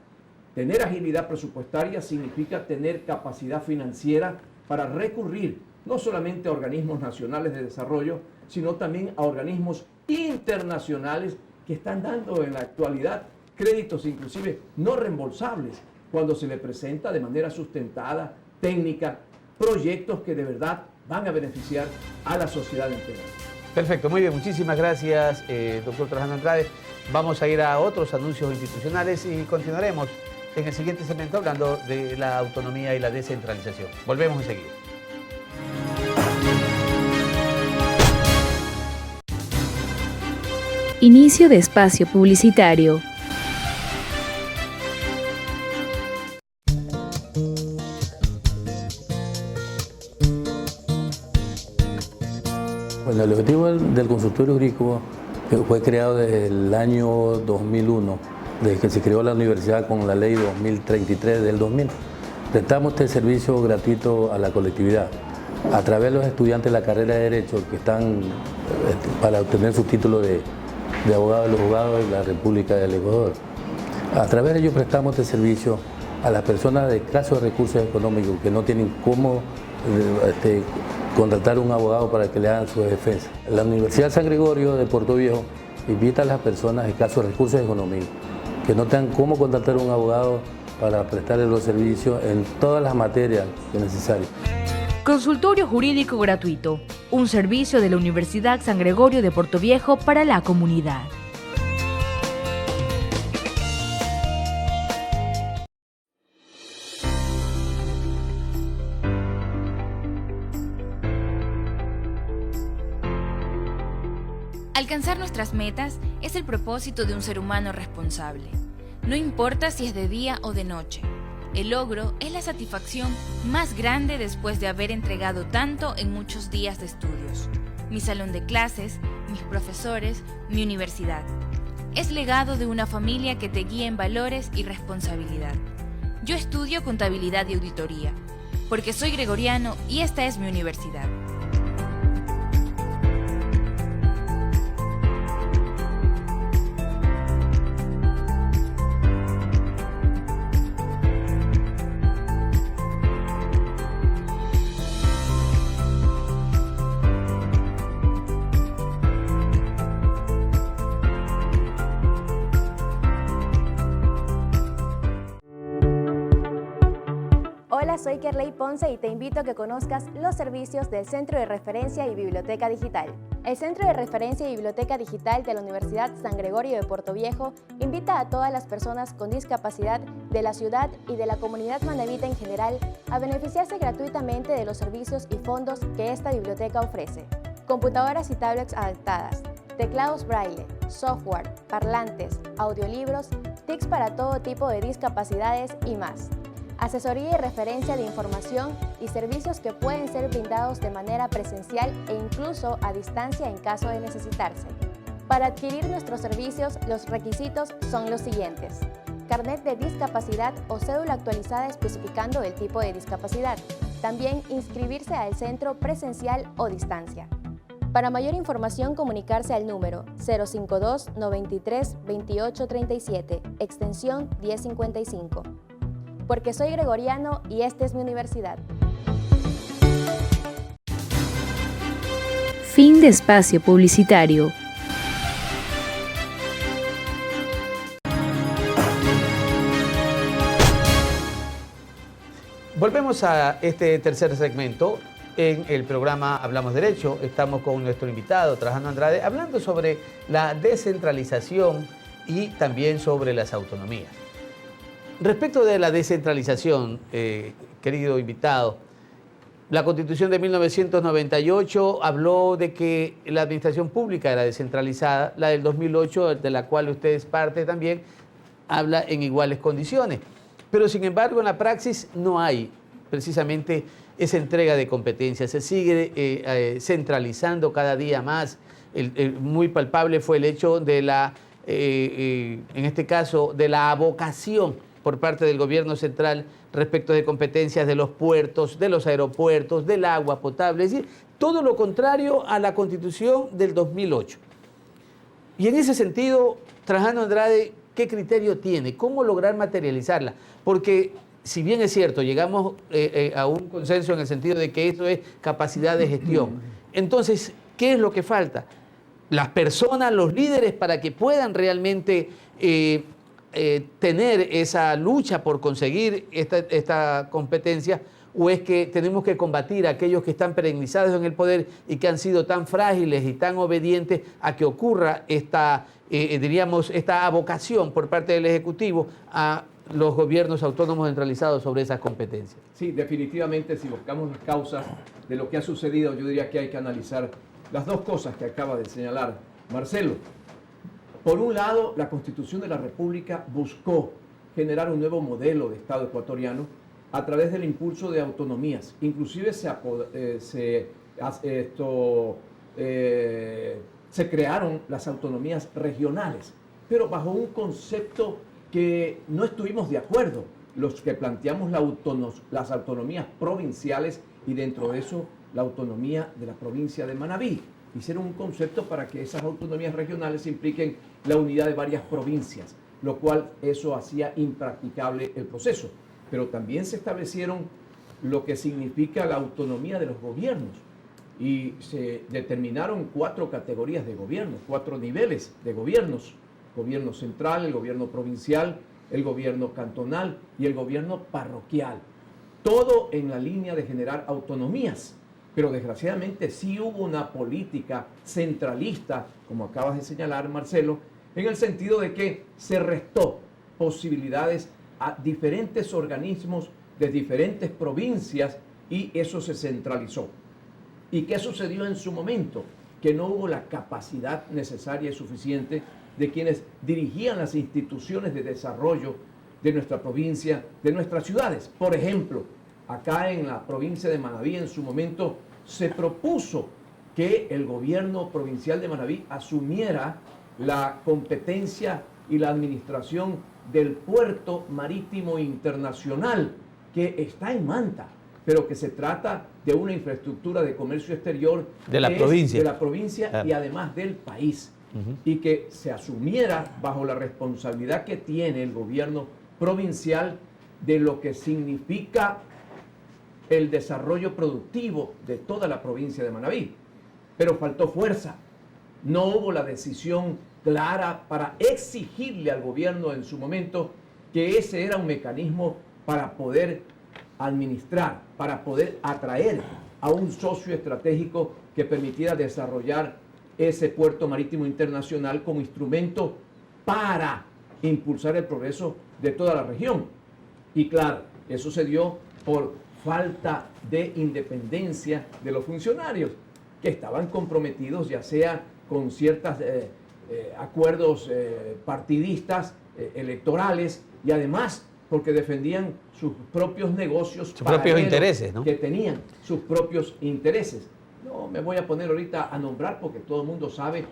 Tener agilidad presupuestaria significa tener capacidad financiera para recurrir no solamente a organismos nacionales de desarrollo, sino también a organismos internacionales que están dando en la actualidad créditos inclusive no reembolsables cuando se le presenta de manera sustentada, técnica, proyectos que de verdad van a beneficiar a la sociedad entera. Perfecto, muy bien, muchísimas gracias, doctor Trajano Andrade. Vamos a ir a otros anuncios institucionales y continuaremos en el siguiente segmento hablando de la autonomía y la descentralización. Volvemos enseguida. Inicio de espacio publicitario. Bueno, el objetivo del consultorio jurídico fue creado desde el año 2001, desde que se creó la universidad con la ley 2033 del 2000. Prestamos este servicio gratuito a la colectividad a través de los estudiantes de la carrera de Derecho que están para obtener su título de abogado de los juzgados de la República del Ecuador. A través de ellos prestamos este servicio a las personas de escasos recursos económicos que no tienen cómo contratar un abogado para que le hagan su defensa. La Universidad San Gregorio de Puerto Viejo invita a las personas de escasos recursos económicos que no tengan cómo contratar un abogado para prestarle los servicios en todas las materias que es necesario. Consultorio jurídico gratuito, un servicio de la Universidad San Gregorio de Puerto Viejo para la comunidad. Alcanzar nuestras metas es el propósito de un ser humano responsable. No importa si es de día o de noche. El logro es la satisfacción más grande después de haber entregado tanto en muchos días de estudios. Mi salón de clases, mis profesores, mi universidad. Es legado de una familia que te guía en valores y responsabilidad. Yo estudio contabilidad y auditoría, porque soy gregoriano y esta es mi universidad. Hola, soy Kerley Ponce y te invito a que conozcas los servicios del Centro de Referencia y Biblioteca Digital. El Centro de Referencia y Biblioteca Digital de la Universidad San Gregorio de Portoviejo invita a todas las personas con discapacidad de la ciudad y de la comunidad manabita en general a beneficiarse gratuitamente de los servicios y fondos que esta biblioteca ofrece. Computadoras y tablets adaptadas, teclados braille, software, parlantes, audiolibros, TICs para todo tipo de discapacidades y más. Asesoría y referencia de información y servicios que pueden ser brindados de manera presencial e incluso a distancia en caso de necesitarse. Para adquirir nuestros servicios, los requisitos son los siguientes: carnet de discapacidad o cédula actualizada especificando el tipo de discapacidad. También inscribirse al centro presencial o distancia. Para mayor información, comunicarse al número 052 93 28 37, extensión 1055. Porque soy gregoriano y esta es mi universidad. Fin de espacio publicitario. Volvemos a este tercer segmento en el programa Hablamos Derecho. Estamos con nuestro invitado, Trajano Andrade, hablando sobre la descentralización y también sobre las autonomías. Respecto de la descentralización, querido invitado, la Constitución de 1998 habló de que la administración pública era descentralizada, la del 2008, de la cual usted es parte también, habla en iguales condiciones. Pero sin embargo, en la praxis no hay precisamente esa entrega de competencias, se sigue centralizando cada día más. Muy palpable fue el hecho de en este caso, de la avocación por parte del gobierno central respecto de competencias de los puertos, de los aeropuertos, del agua potable, es decir, todo lo contrario a la Constitución del 2008. Y en ese sentido, Trajano Andrade, ¿qué criterio tiene? ¿Cómo lograr materializarla? Porque, si bien es cierto, llegamos a un consenso en el sentido de que eso es capacidad de gestión, entonces, ¿qué es lo que falta? Las personas, los líderes, para que puedan realmente tener esa lucha por conseguir esta competencia, o es que tenemos que combatir a aquellos que están perennizados en el poder y que han sido tan frágiles y tan obedientes a que ocurra esta avocación por parte del Ejecutivo a los gobiernos autónomos centralizados sobre esas competencias? Sí, definitivamente, si buscamos las causas de lo que ha sucedido, yo diría que hay que analizar las dos cosas que acaba de señalar Marcelo. Por un lado, la Constitución de la República buscó generar un nuevo modelo de Estado ecuatoriano a través del impulso de autonomías. Inclusive se crearon las autonomías regionales, pero bajo un concepto que no estuvimos de acuerdo, los que planteamos las autonomías provinciales y dentro de eso la autonomía de la provincia de Manabí. Hicieron un concepto para que esas autonomías regionales impliquen la unidad de varias provincias, lo cual eso hacía impracticable el proceso. Pero también se establecieron lo que significa la autonomía de los gobiernos y se determinaron 4 categorías de gobierno, 4 niveles de gobiernos: gobierno central, el gobierno provincial, el gobierno cantonal y el gobierno parroquial. Todo en la línea de generar autonomías. Pero desgraciadamente sí hubo una política centralista, como acabas de señalar, Marcelo, en el sentido de que se restó posibilidades a diferentes organismos de diferentes provincias y eso se centralizó. ¿Y qué sucedió en su momento? que no hubo la capacidad necesaria y suficiente de quienes dirigían las instituciones de desarrollo de nuestra provincia, de nuestras ciudades. Por ejemplo, acá en la provincia de Manabí en su momento se propuso que el gobierno provincial de Manabí asumiera la competencia y la administración del puerto marítimo internacional que está en Manta, pero que se trata de una infraestructura de comercio exterior de la provincia claro. Y además del país, y que se asumiera bajo la responsabilidad que tiene el gobierno provincial de lo que significa el desarrollo productivo de toda la provincia de Manabí. Pero faltó fuerza, no hubo la decisión clara para exigirle al gobierno en su momento que ese era un mecanismo para poder administrar, para poder atraer a un socio estratégico que permitiera desarrollar ese puerto marítimo internacional como instrumento para impulsar el progreso de toda la región. Y claro, eso se dio por falta de independencia de los funcionarios, que estaban comprometidos ya sea con ciertos acuerdos partidistas, electorales, y además porque defendían sus propios negocios, sus propios intereses, ¿no? Que tenían sus propios intereses. No me voy a poner ahorita a nombrar porque todo el mundo sabe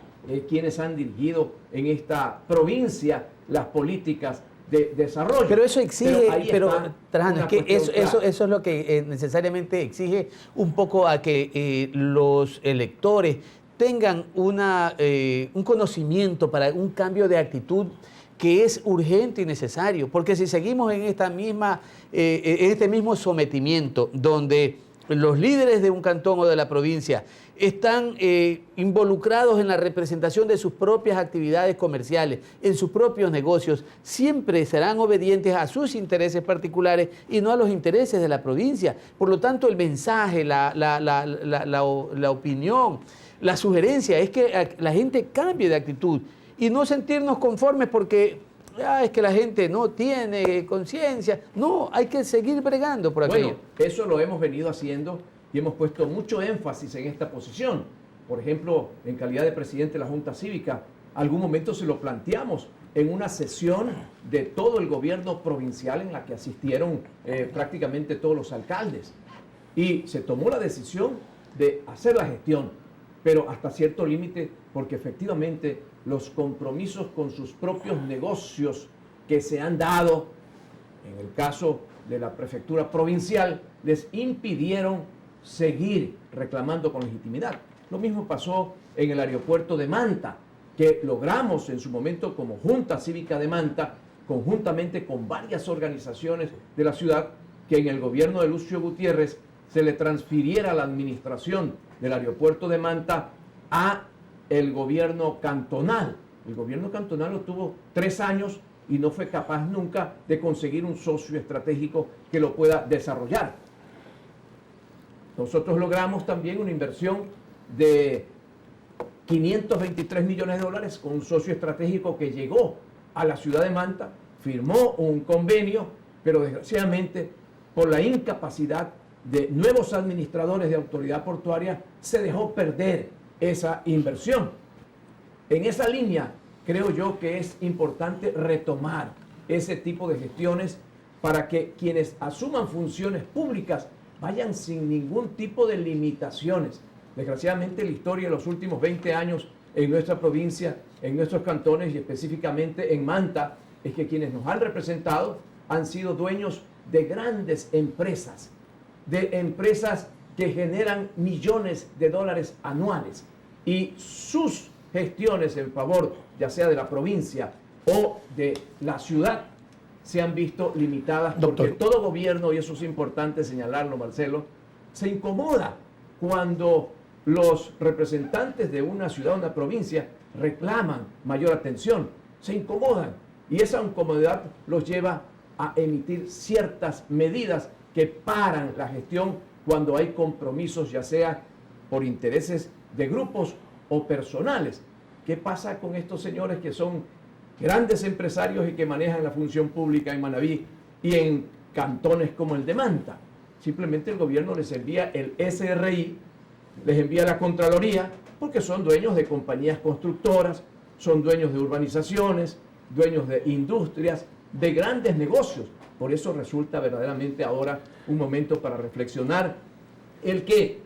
quiénes han dirigido en esta provincia las políticas de desarrollo. Pero eso exige, pero Trajano, es que eso es lo que necesariamente exige un poco a que los electores tengan un conocimiento para un cambio de actitud que es urgente y necesario, porque si seguimos en esta misma, en este mismo sometimiento donde los líderes de un cantón o de la provincia están involucrados en la representación de sus propias actividades comerciales, en sus propios negocios, siempre serán obedientes a sus intereses particulares y no a los intereses de la provincia. Por lo tanto, el mensaje, la opinión, la sugerencia es que la gente cambie de actitud y no sentirnos conformes porque es que la gente no tiene conciencia. No, hay que seguir bregando por aquello. Bueno, eso lo hemos venido haciendo y hemos puesto mucho énfasis en esta posición. Por ejemplo, en calidad de presidente de la Junta Cívica, algún momento se lo planteamos en una sesión de todo el gobierno provincial en la que asistieron prácticamente todos los alcaldes. Y se tomó la decisión de hacer la gestión, pero hasta cierto límite, porque efectivamente los compromisos con sus propios negocios que se han dado, en el caso de la prefectura provincial, les impidieron seguir reclamando con legitimidad. Lo mismo pasó en el aeropuerto de Manta, que logramos en su momento como Junta Cívica de Manta, conjuntamente con varias organizaciones de la ciudad, que en el gobierno de Lucio Gutiérrez se le transfiriera la administración del aeropuerto de Manta a el gobierno cantonal. El gobierno cantonal lo tuvo 3 años y no fue capaz nunca de conseguir un socio estratégico que lo pueda desarrollar. Nosotros logramos también una inversión de 523 millones de dólares con un socio estratégico que llegó a la ciudad de Manta, firmó un convenio, pero desgraciadamente por la incapacidad de nuevos administradores de autoridad portuaria se dejó perder esa inversión. En esa línea creo yo que es importante retomar ese tipo de gestiones para que quienes asuman funciones públicas vayan sin ningún tipo de limitaciones. Desgraciadamente la historia de los últimos 20 años en nuestra provincia, en nuestros cantones y específicamente en Manta, es que quienes nos han representado han sido dueños de grandes empresas, que generan millones de dólares anuales, y sus gestiones en favor ya sea de la provincia o de la ciudad se han visto limitadas. Porque todo gobierno, y eso es importante señalarlo, Marcelo, se incomoda cuando los representantes de una ciudad o una provincia reclaman mayor atención, se incomodan, y esa incomodidad los lleva a emitir ciertas medidas que paran la gestión cuando hay compromisos, ya sea por intereses de grupos o personales. ¿Qué pasa con estos señores que son grandes empresarios y que manejan la función pública en Manabí y en cantones como el de Manta? Simplemente el gobierno les envía el SRI, les envía la Contraloría, porque son dueños de compañías constructoras, son dueños de urbanizaciones, dueños de industrias, de grandes negocios. Por eso resulta verdaderamente ahora un momento para reflexionar el que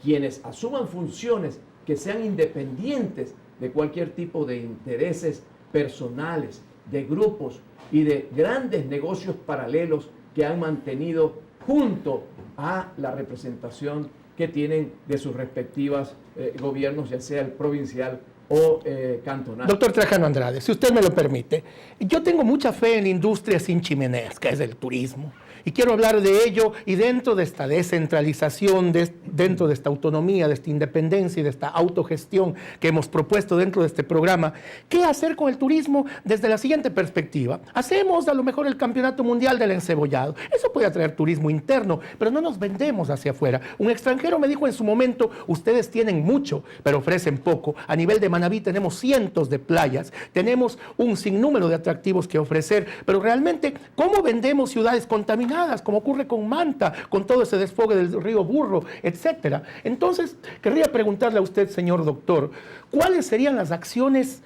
quienes asuman funciones que sean independientes de cualquier tipo de intereses personales, de grupos y de grandes negocios paralelos que han mantenido junto a la representación que tienen de sus respectivos gobiernos, ya sea el provincial o cantonal. Doctor Trajano Andrade, si usted me lo permite, yo tengo mucha fe en la industria sin chimeneas, que es el turismo. Y quiero hablar de ello y dentro de esta descentralización, dentro de esta autonomía, de esta independencia y de esta autogestión que hemos propuesto dentro de este programa, ¿qué hacer con el turismo desde la siguiente perspectiva? Hacemos a lo mejor el Campeonato Mundial del Encebollado. Eso puede atraer turismo interno, pero no nos vendemos hacia afuera. Un extranjero me dijo en su momento, ustedes tienen mucho, pero ofrecen poco. A nivel de Manabí tenemos cientos de playas, tenemos un sinnúmero de atractivos que ofrecer, pero realmente, ¿cómo vendemos ciudades contaminadas? Como ocurre con Manta, con todo ese desfogue del río Burro, etcétera. Entonces, querría preguntarle a usted, señor doctor, ¿cuáles serían las acciones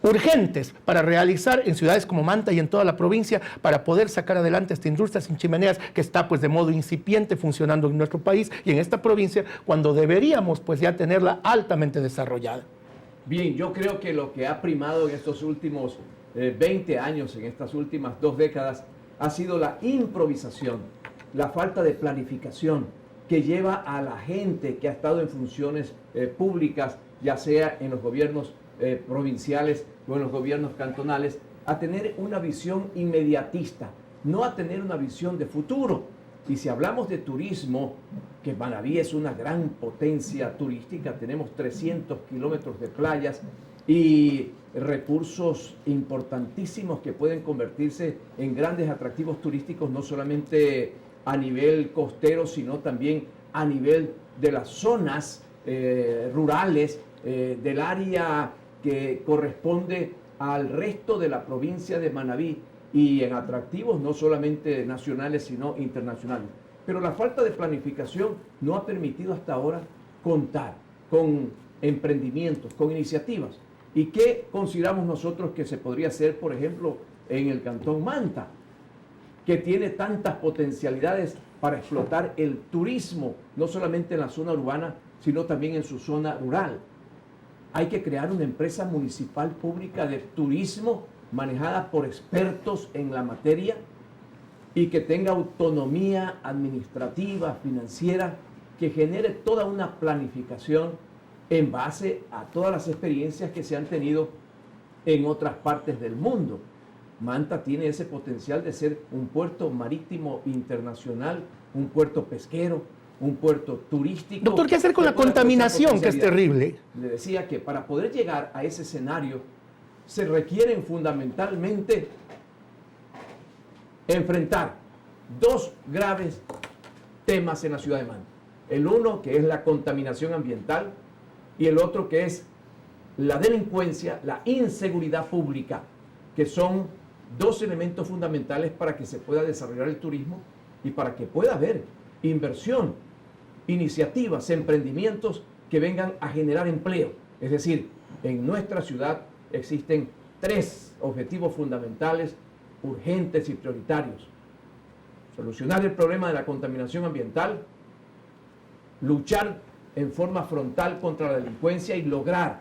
urgentes para realizar en ciudades como Manta y en toda la provincia para poder sacar adelante esta industria sin chimeneas que está pues de modo incipiente funcionando en nuestro país y en esta provincia cuando deberíamos pues ya tenerla altamente desarrollada? Bien, yo creo que lo que ha primado en estos últimos 20 años, en estas últimas 2 décadas, ha sido la improvisación, la falta de planificación que lleva a la gente que ha estado en funciones públicas, ya sea en los gobiernos provinciales o en los gobiernos cantonales, a tener una visión inmediatista, no a tener una visión de futuro. Y si hablamos de turismo, que Manabí es una gran potencia turística, tenemos 300 kilómetros de playas y recursos importantísimos que pueden convertirse en grandes atractivos turísticos, no solamente a nivel costero, sino también a nivel de las zonas rurales, del área que corresponde al resto de la provincia de Manabí y en atractivos no solamente nacionales, sino internacionales. Pero la falta de planificación no ha permitido hasta ahora contar con emprendimientos, con iniciativas. ¿Y qué consideramos nosotros que se podría hacer, por ejemplo, en el Cantón Manta, que tiene tantas potencialidades para explotar el turismo, no solamente en la zona urbana, sino también en su zona rural? Hay que crear una empresa municipal pública de turismo manejada por expertos en la materia y que tenga autonomía administrativa, financiera, que genere toda una planificación en base a todas las experiencias que se han tenido en otras partes del mundo. Manta tiene ese potencial de ser un puerto marítimo internacional, un puerto pesquero, un puerto turístico. Doctor, ¿qué hacer con la contaminación, que es terrible? Le decía que para poder llegar a ese escenario se requieren fundamentalmente enfrentar 2 graves temas en la ciudad de Manta. El uno, que es la contaminación ambiental, y el otro, que es la delincuencia, la inseguridad pública, que son 2 elementos fundamentales para que se pueda desarrollar el turismo y para que pueda haber inversión, iniciativas, emprendimientos que vengan a generar empleo. Es decir, en nuestra ciudad existen 3 objetivos fundamentales, urgentes y prioritarios. Solucionar el problema de la contaminación ambiental, luchar en forma frontal contra la delincuencia y lograr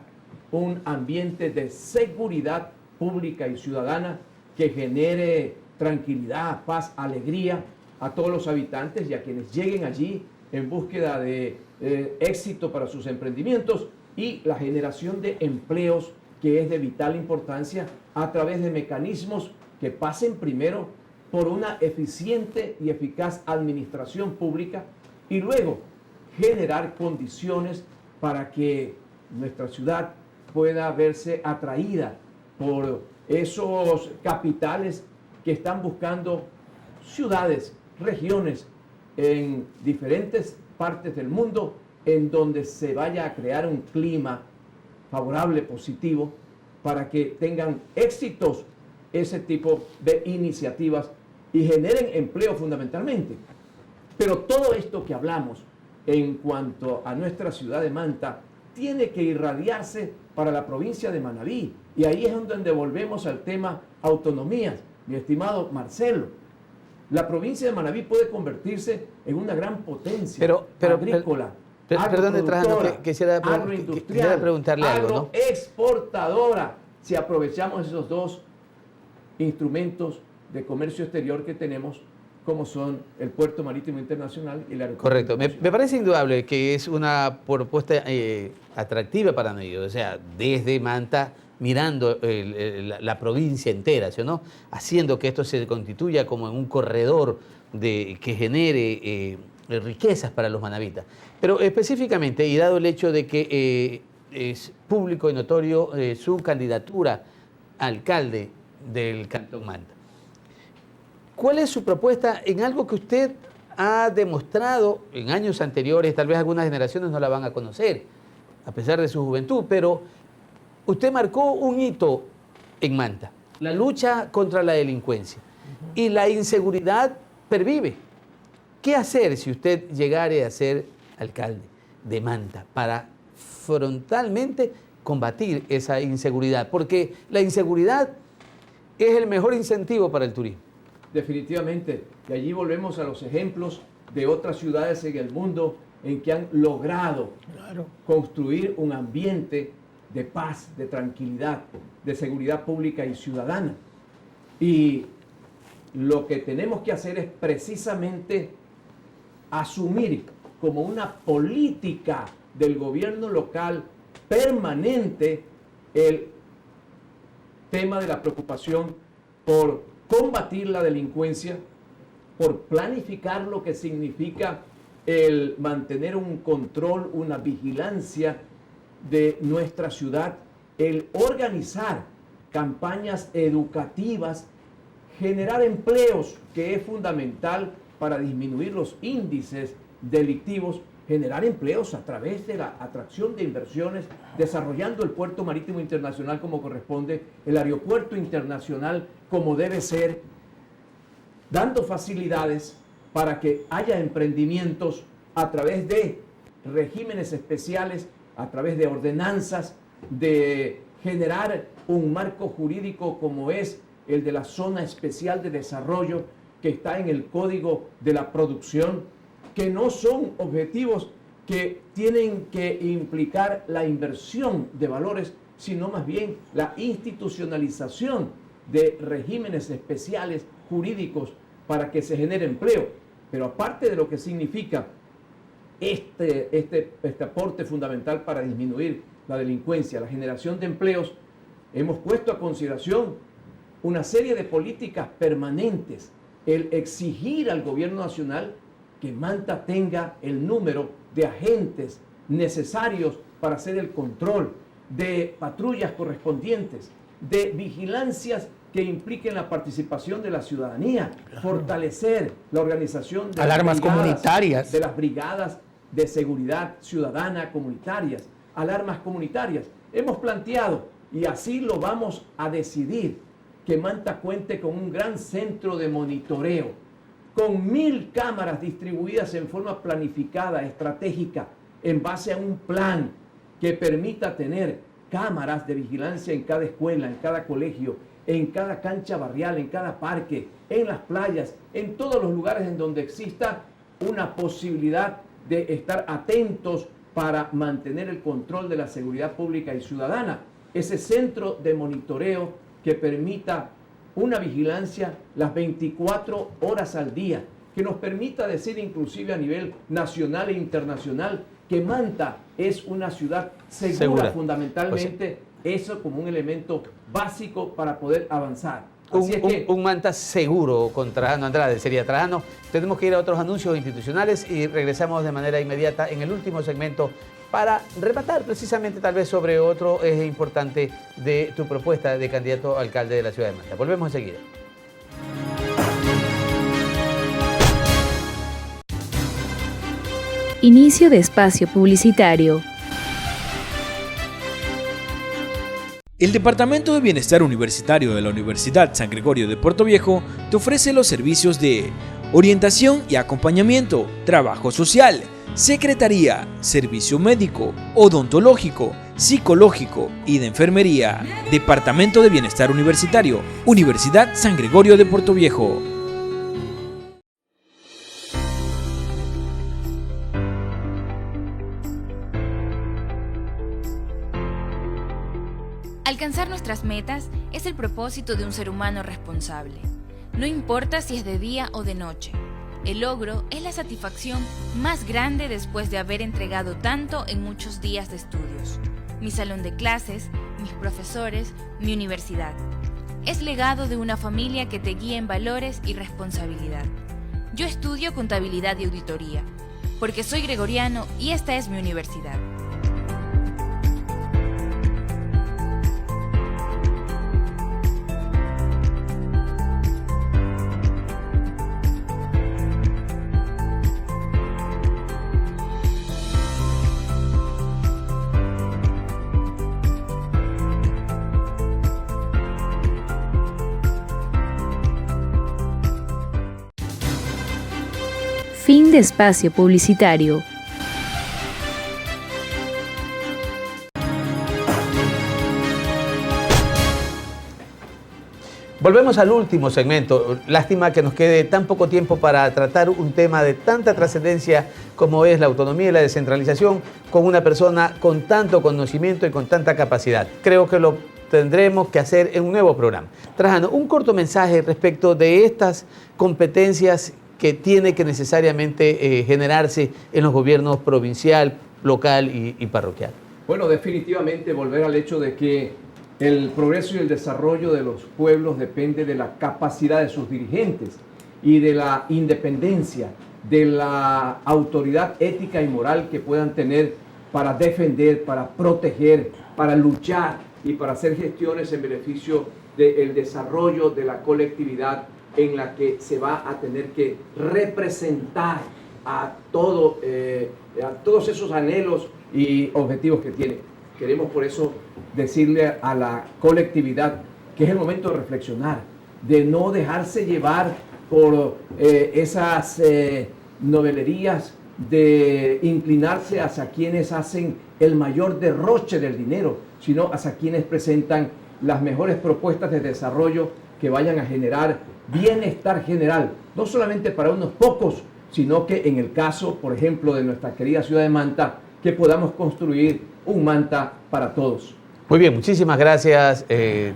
un ambiente de seguridad pública y ciudadana que genere tranquilidad, paz, alegría a todos los habitantes y a quienes lleguen allí en búsqueda de éxito para sus emprendimientos y la generación de empleos que es de vital importancia a través de mecanismos que pasen primero por una eficiente y eficaz administración pública y luego generar condiciones para que nuestra ciudad pueda verse atraída por esos capitales que están buscando ciudades, regiones en diferentes partes del mundo en donde se vaya a crear un clima favorable, positivo, para que tengan éxitos ese tipo de iniciativas y generen empleo fundamentalmente. Pero todo esto que hablamos en cuanto a nuestra ciudad de Manta tiene que irradiarse para la provincia de Manabí. Y ahí es donde volvemos al tema autonomías, mi estimado Marcelo. La provincia de Manabí puede convertirse en una gran potencia agrícola, perdón, quisiera preguntarle algo, ¿no? Agroexportadora, si aprovechamos esos dos instrumentos de comercio exterior que tenemos, como son el Puerto Marítimo Internacional y el aeropuerto. Correcto. Me parece indudable que es una propuesta atractiva para nosotros, o sea, desde Manta, mirando la provincia entera, ¿sí o no? Haciendo que esto se constituya como en un corredor que genere riquezas para los manavitas. Pero específicamente, y dado el hecho de que es público y notorio su candidatura a alcalde del Cantón Manta, ¿cuál es su propuesta en algo que usted ha demostrado en años anteriores? Tal vez algunas generaciones no la van a conocer, a pesar de su juventud, pero usted marcó un hito en Manta, la lucha contra la delincuencia. Y la inseguridad pervive. ¿Qué hacer si usted llegare a ser alcalde de Manta para frontalmente combatir esa inseguridad? Porque la inseguridad es el mejor incentivo para el turismo. Definitivamente, y allí volvemos a los ejemplos de otras ciudades en el mundo en que han logrado construir un ambiente de paz, de tranquilidad, de seguridad pública y ciudadana. Y lo que tenemos que hacer es precisamente asumir como una política del gobierno local permanente el tema de la preocupación por combatir la delincuencia, por planificar lo que significa el mantener un control, una vigilancia de nuestra ciudad, el organizar campañas educativas, generar empleos, que es fundamental para disminuir los índices delictivos, generar empleos a través de la atracción de inversiones, desarrollando el puerto marítimo internacional como corresponde, el aeropuerto internacional como debe ser, dando facilidades para que haya emprendimientos a través de regímenes especiales, a través de ordenanzas, de generar un marco jurídico como es el de la Zona Especial de Desarrollo, que está en el Código de la Producción, que no son objetivos que tienen que implicar la inversión de valores, sino más bien la institucionalización de regímenes especiales jurídicos para que se genere empleo. Pero aparte de lo que significa este aporte fundamental para disminuir la delincuencia, la generación de empleos, hemos puesto a consideración una serie de políticas permanentes, el exigir al gobierno nacional que Manta tenga el número de agentes necesarios para hacer el control, de patrullas correspondientes, de vigilancias que impliquen la participación de la ciudadanía, fortalecer la organización de alarmas comunitarias, de las brigadas de seguridad ciudadana comunitarias, alarmas comunitarias. Hemos planteado, y así lo vamos a decidir, que Manta cuente con un gran centro de monitoreo, con 1000 cámaras distribuidas en forma planificada, estratégica, en base a un plan que permita tener cámaras de vigilancia en cada escuela, en cada colegio, en cada cancha barrial, en cada parque, en las playas, en todos los lugares en donde exista una posibilidad de estar atentos para mantener el control de la seguridad pública y ciudadana. Ese centro de monitoreo que permita una vigilancia las 24 horas al día, que nos permita decir inclusive a nivel nacional e internacional que Manta es una ciudad segura. Fundamentalmente, eso como un elemento básico para poder avanzar. Un Manta seguro con Trajano Andrade sería. Trajano, tenemos que ir a otros anuncios institucionales y regresamos de manera inmediata en el último segmento para rematar precisamente tal vez sobre otro eje importante de tu propuesta de candidato a alcalde de la ciudad de Manta. Volvemos enseguida. Inicio de espacio publicitario. El Departamento de Bienestar Universitario de la Universidad San Gregorio de Puerto Viejo te ofrece los servicios de orientación y acompañamiento, trabajo social, Secretaría, Servicio Médico, Odontológico, Psicológico y de Enfermería. Departamento de Bienestar Universitario, Universidad San Gregorio de Portoviejo. Alcanzar nuestras metas es el propósito de un ser humano responsable. No importa si es de día o de noche. El logro es la satisfacción más grande después de haber entregado tanto en muchos días de estudios. Mi salón de clases, mis profesores, mi universidad. Es legado de una familia que te guía en valores y responsabilidad. Yo estudio contabilidad y auditoría, porque soy gregoriano y esta es mi universidad. Fin de espacio publicitario. Volvemos al último segmento. Lástima que nos quede tan poco tiempo para tratar un tema de tanta trascendencia como es la autonomía y la descentralización con una persona con tanto conocimiento y con tanta capacidad. Creo que lo tendremos que hacer en un nuevo programa. Trajano, un corto mensaje respecto de estas competencias que tiene que necesariamente generarse en los gobiernos provincial, local y parroquial. Bueno, definitivamente volver al hecho de que el progreso y el desarrollo de los pueblos depende de la capacidad de sus dirigentes y de la independencia, de la autoridad ética y moral que puedan tener para defender, para proteger, para luchar y para hacer gestiones en beneficio del desarrollo de la colectividad en la que se va a tener que representar a todos esos anhelos y objetivos que tiene. Queremos por eso decirle a la colectividad que es el momento de reflexionar, de no dejarse llevar por esas novelerías, de inclinarse hacia quienes hacen el mayor derroche del dinero, sino hacia quienes presentan las mejores propuestas de desarrollo que vayan a generar bienestar general, no solamente para unos pocos, sino que en el caso, por ejemplo, de nuestra querida ciudad de Manta, que podamos construir un Manta para todos. Muy bien, muchísimas gracias,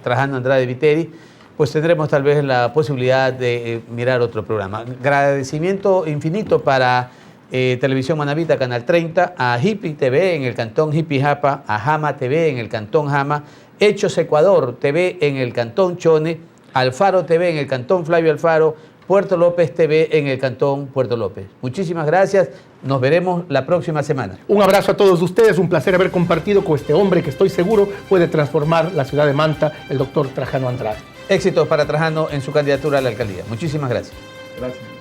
Trajano Andrade Viteri. Pues tendremos tal vez la posibilidad de mirar otro programa. Agradecimiento infinito para Televisión Manavita, Canal 30, a Hippie TV en el cantón Hippie Japa, a Jama TV en el cantón Jama, Hechos Ecuador TV en el cantón Chone, Alfaro TV en el cantón Flavio Alfaro, Puerto López TV en el cantón Puerto López. Muchísimas gracias, nos veremos la próxima semana. Un abrazo a todos ustedes, un placer haber compartido con este hombre que estoy seguro puede transformar la ciudad de Manta, el doctor Trajano Andrade. Éxitos para Trajano en su candidatura a la alcaldía. Muchísimas gracias. Gracias.